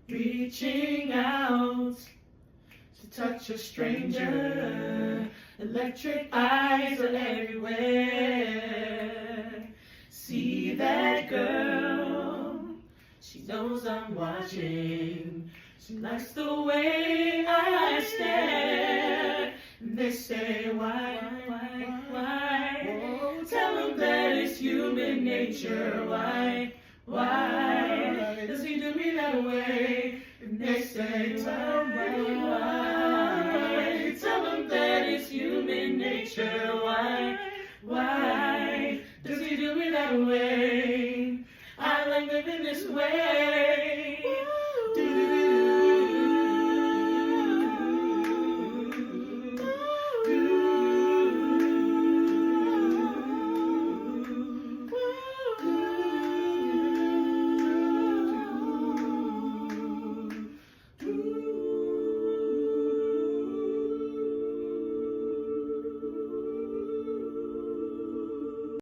Reaching out to touch a stranger. Electric eyes are everywhere. See that girl? She knows I'm watching. She likes the way I stare. And they say, why? Tell them that it's human nature. Why does he do me that way? And they say, why?